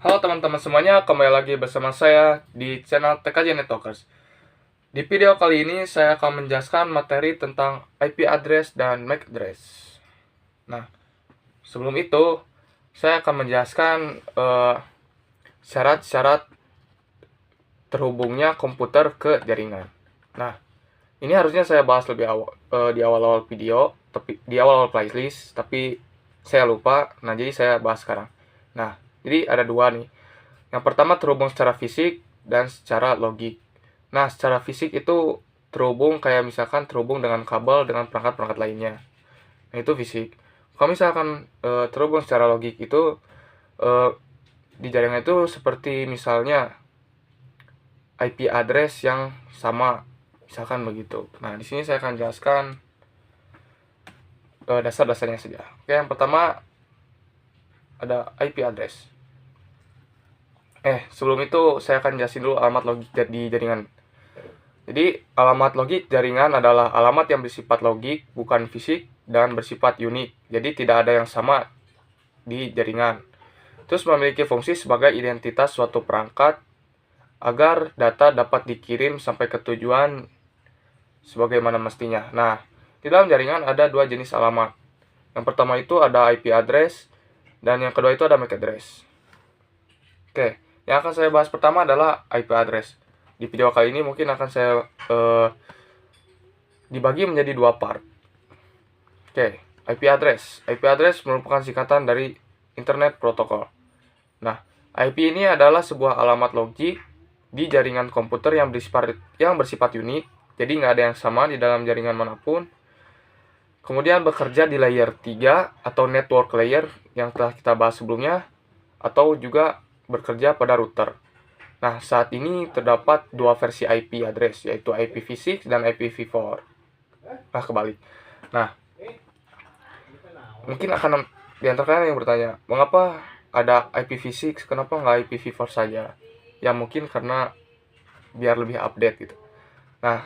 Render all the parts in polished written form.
Halo teman-teman semuanya, kembali lagi bersama saya di channel TKJ Networkers. Di video kali ini saya akan menjelaskan materi tentang IP address dan MAC address. Nah, sebelum itu saya akan menjelaskan syarat-syarat terhubungnya komputer ke jaringan. Nah, ini harusnya saya bahas lebih awal di awal-awal video, tapi di awal-awal playlist, tapi saya lupa. Nah, jadi saya bahas sekarang. Nah, jadi ada dua nih. Yang pertama terhubung secara fisik dan secara logik. Nah, secara fisik itu terhubung kayak misalkan terhubung dengan kabel dengan perangkat-perangkat lainnya. Nah, itu fisik. Kalau misalkan terhubung secara logik itu e, di jaringan itu seperti misalnya IP address yang sama, misalkan begitu. Nah, di sini saya akan jelaskan dasar-dasarnya saja. Oke, yang pertama ada IP address. Sebelum itu saya akan jelasin dulu alamat logik di jaringan. Jadi, alamat logik jaringan adalah alamat yang bersifat logik, bukan fisik, dan bersifat unik. Jadi, tidak ada yang sama di jaringan. Terus memiliki fungsi sebagai identitas suatu perangkat agar data dapat dikirim sampai ke tujuan sebagaimana mestinya. Nah, di dalam jaringan ada dua jenis alamat. Yang pertama itu ada IP address, dan yang kedua itu ada MAC address. Oke, yang akan saya bahas pertama adalah IP address. Di video kali ini mungkin akan saya dibagi menjadi dua part. Oke, IP address. IP address merupakan singkatan dari Internet Protocol. Nah, IP ini adalah sebuah alamat logik di jaringan komputer yang bersifat unik, jadi nggak ada yang sama di dalam jaringan manapun. Kemudian bekerja di layer 3 atau network layer yang telah kita bahas sebelumnya, atau juga bekerja pada router. Nah, saat ini terdapat dua versi IP address, yaitu IPv6 dan IPv4. Nah, kebalik. Nah, mungkin akan di antara kalian yang bertanya, mengapa ada IPv6, kenapa nggak IPv4 saja? Ya mungkin karena biar lebih update gitu. Nah,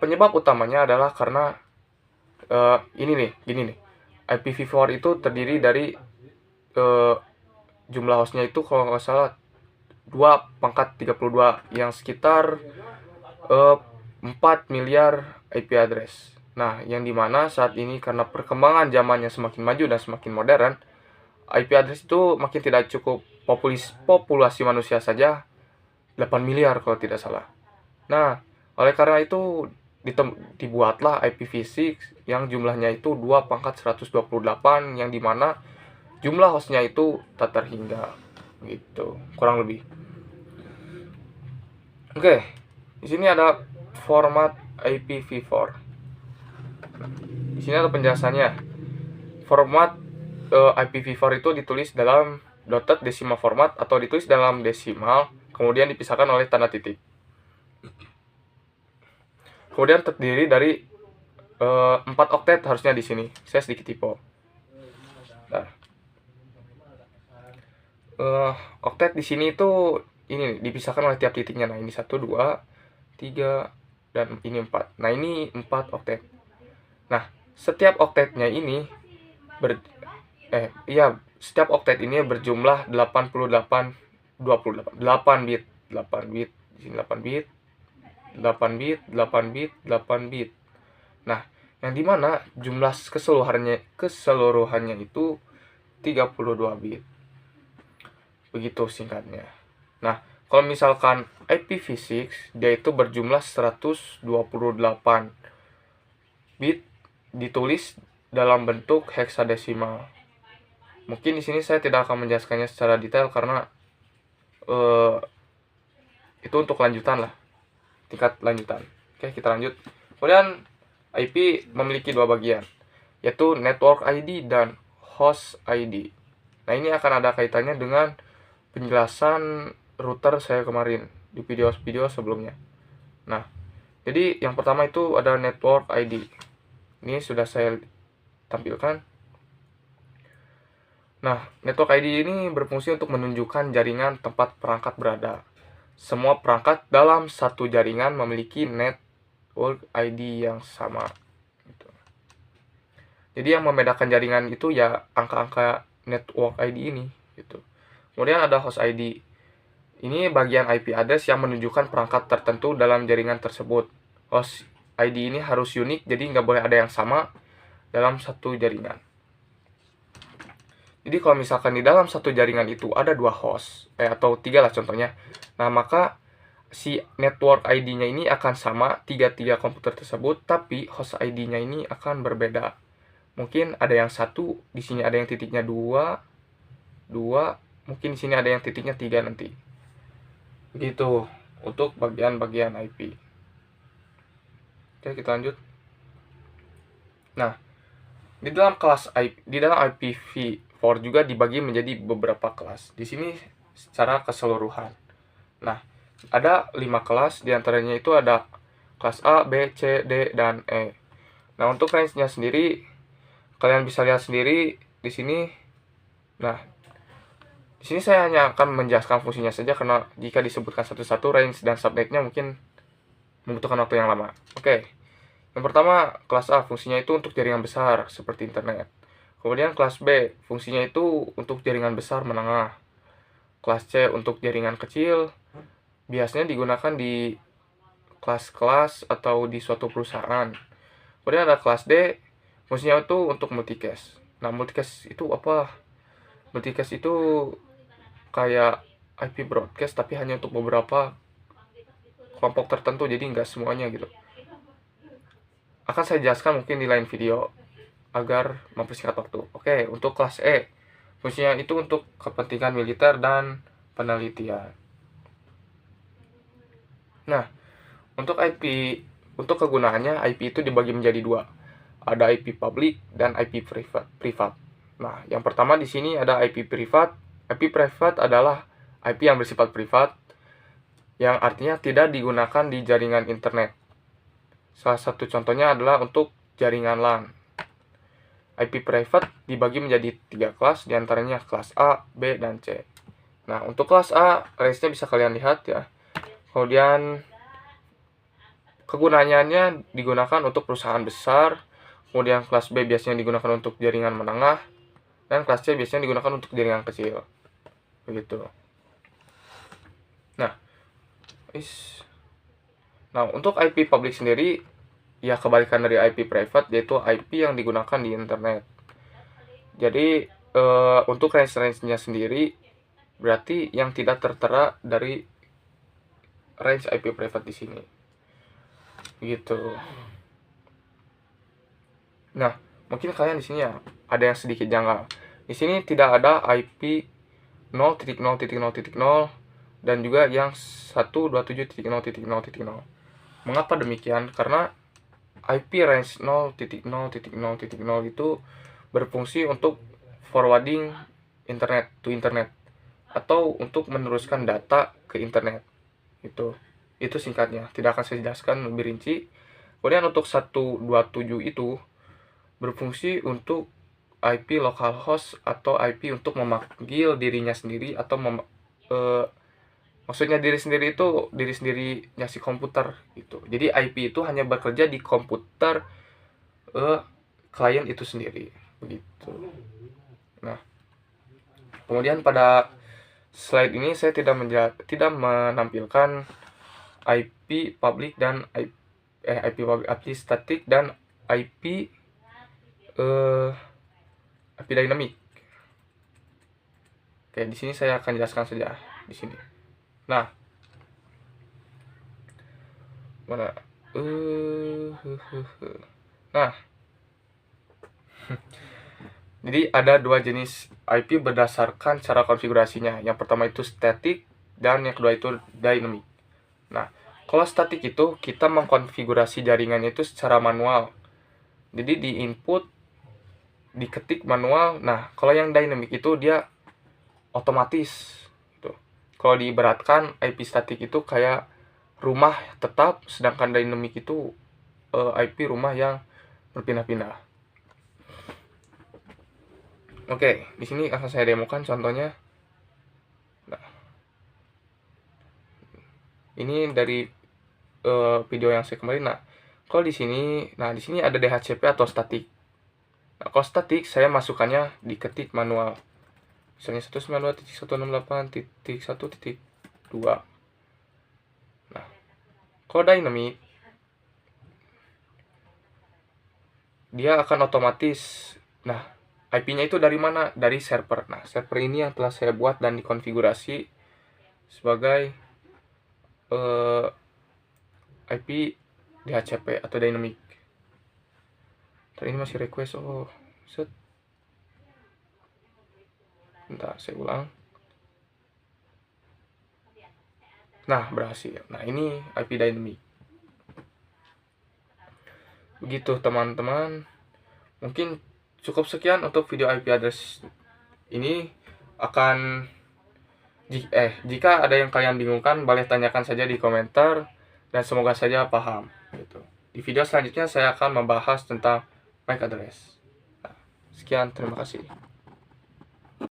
penyebab utamanya adalah karena gini nih. IPv4 itu terdiri dari jumlah hostnya itu kalau nggak salah 2/32 yang sekitar 4 miliar IP address. Nah, yang dimana saat ini karena perkembangan zamannya semakin maju dan semakin modern, IP address itu makin tidak cukup populasi manusia saja 8 miliar kalau tidak salah. Nah, oleh karena itu dibuatlah IPv6 yang jumlahnya itu 2/128 yang dimana jumlah hostnya itu tak terhingga gitu, kurang lebih. Oke, di sini ada format IPv4. Di sini ada penjelasannya. Format IPv4 itu ditulis dalam dotted decimal format atau ditulis dalam desimal, kemudian dipisahkan oleh tanda titik. Kemudian terdiri dari 4 oktet harusnya di sini. Saya sedikit typo. Nah, oktet di sini itu ini dipisahkan oleh tiap titiknya. Nah, ini 1, 2, 3, dan ini 4. Nah, ini 4 oktet. Nah, setiap oktetnya ini setiap oktet ini berjumlah 88 28 8 bit, 8 bit, di sini 8 bit, 8 bit, 8 bit, 8 bit. Nah, yang dimana jumlah keseluruhannya itu 32 bit. Begitu singkatnya. Nah, kalau misalkan IPv6 dia itu berjumlah 128 bit ditulis dalam bentuk heksadesimal. Mungkin di sini saya tidak akan menjelaskannya secara detail karena itu untuk lanjutan lah, tingkat lanjutan. Oke, kita lanjut. Kemudian IP memiliki dua bagian, yaitu network ID dan host ID. Nah, ini akan ada kaitannya dengan penjelasan router saya kemarin di video-video sebelumnya. Nah, jadi yang pertama itu ada network ID. Ini sudah saya tampilkan. Nah, network ID ini berfungsi untuk menunjukkan jaringan tempat perangkat berada. Semua perangkat dalam satu jaringan memiliki network ID yang sama. Jadi yang membedakan jaringan itu ya angka-angka network ID ini. gitu. Kemudian ada host ID. Ini bagian IP address yang menunjukkan perangkat tertentu dalam jaringan tersebut. Host ID ini harus unik, jadi nggak boleh ada yang sama dalam satu jaringan. Jadi kalau misalkan di dalam satu jaringan itu ada 2 host, atau 3 lah contohnya, nah maka si network ID-nya ini akan sama 3 komputer tersebut, tapi host ID-nya ini akan berbeda. Mungkin ada yang 1, di sini ada yang titiknya 2, mungkin di sini ada yang titiknya 3 nanti. Begitu untuk bagian-bagian IP. Oke, kita lanjut. Nah, di dalam IPv4 juga dibagi menjadi beberapa kelas. Di sini secara keseluruhan. Nah, ada 5 kelas, diantaranya itu ada kelas A, B, C, D, dan E. Nah, untuk range-nya sendiri, kalian bisa lihat sendiri di sini. Nah, di sini saya hanya akan menjelaskan fungsinya saja, karena jika disebutkan satu-satu range dan subnet-nya mungkin membutuhkan waktu yang lama. Oke. Yang pertama, kelas A fungsinya itu untuk jaringan besar seperti internet. Kemudian kelas B fungsinya itu untuk jaringan besar menengah. Kelas C untuk jaringan kecil, biasanya digunakan di kelas-kelas atau di suatu perusahaan. Kemudian ada kelas D, fungsinya itu untuk multicast. Nah, multicast itu apa? Multicast itu kayak IP broadcast, tapi hanya untuk beberapa kelompok tertentu, jadi nggak semuanya gitu. Akan saya jelaskan mungkin di lain video agar mempersingkat waktu. Oke, untuk kelas E, fungsinya itu untuk kepentingan militer dan penelitian. Nah, untuk kegunaannya, IP itu dibagi menjadi 2. Ada IP public dan IP privat. Nah, yang pertama di sini ada IP privat. IP privat adalah IP yang bersifat privat, yang artinya tidak digunakan di jaringan internet. Salah satu contohnya adalah untuk jaringan LAN. IP private dibagi menjadi 3 kelas, diantaranya kelas A, B, dan C. Nah, untuk kelas A, range-nya bisa kalian lihat ya. Kemudian, kegunaannya digunakan untuk perusahaan besar. Kemudian kelas B biasanya digunakan untuk jaringan menengah. Dan kelas C biasanya digunakan untuk jaringan kecil. Begitu. Nah, untuk IP public sendiri, ya kebalikan dari IP private, yaitu IP yang digunakan di internet. Jadi untuk range-nya sendiri berarti yang tidak tertera dari range IP private di sini. Gitu. Nah, mungkin kalian di sini ya ada yang sedikit janggal. Di sini tidak ada IP 0.0.0.0 dan juga yang 127.0.0.0. Mengapa demikian? Karena IP range 0.0.0.0 itu berfungsi untuk forwarding internet to internet atau untuk meneruskan data ke internet. Itu singkatnya, tidak akan saya jelaskan lebih rinci. Kemudian untuk 127 itu berfungsi untuk IP localhost atau IP untuk memanggil dirinya sendiri atau maksudnya diri sendiri itu diri sendirinya si komputer gitu. Jadi IP itu hanya bekerja di komputer klien itu sendiri begitu. Nah, kemudian pada slide ini saya tidak menampilkan IP public dan IP public, IP static dan IP dynamic. Oke, di sini saya akan jelaskan saja di sini. Nah, mana? Nah, jadi ada 2 jenis IP berdasarkan cara konfigurasinya. Yang pertama itu static dan yang kedua itu dynamic. Nah, kalau static itu kita mengkonfigurasi jaringannya itu secara manual. Jadi di input diketik manual. Nah, kalau yang dynamic itu dia otomatis gitu. Kalau diibaratkan IP static itu kayak rumah tetap, sedangkan dynamic itu IP rumah yang berpindah-pindah. Oke, di sini akan saya demokan contohnya. Nah, ini dari video yang saya kemarin. Nah, kalau di sini ada DHCP atau static. Nah, kalau static saya masukannya diketik manual. Misalnya 192.168.1.2. Nah, kalau dynamic dia akan otomatis. Nah, IP-nya itu dari mana? Dari server. Nah, server ini yang telah saya buat dan dikonfigurasi sebagai IP DHCP atau dynamic. Ini masih request. Oh, set. Bentar, saya ulang. Nah, berhasil. Nah, ini IP dynamic. Begitu teman-teman. Mungkin cukup sekian untuk video IP address ini. Jika ada yang kalian bingungkan, boleh tanyakan saja di komentar dan semoga saja paham gitu. Di video selanjutnya saya akan membahas tentang MAC address. Nah, sekian, terima kasih.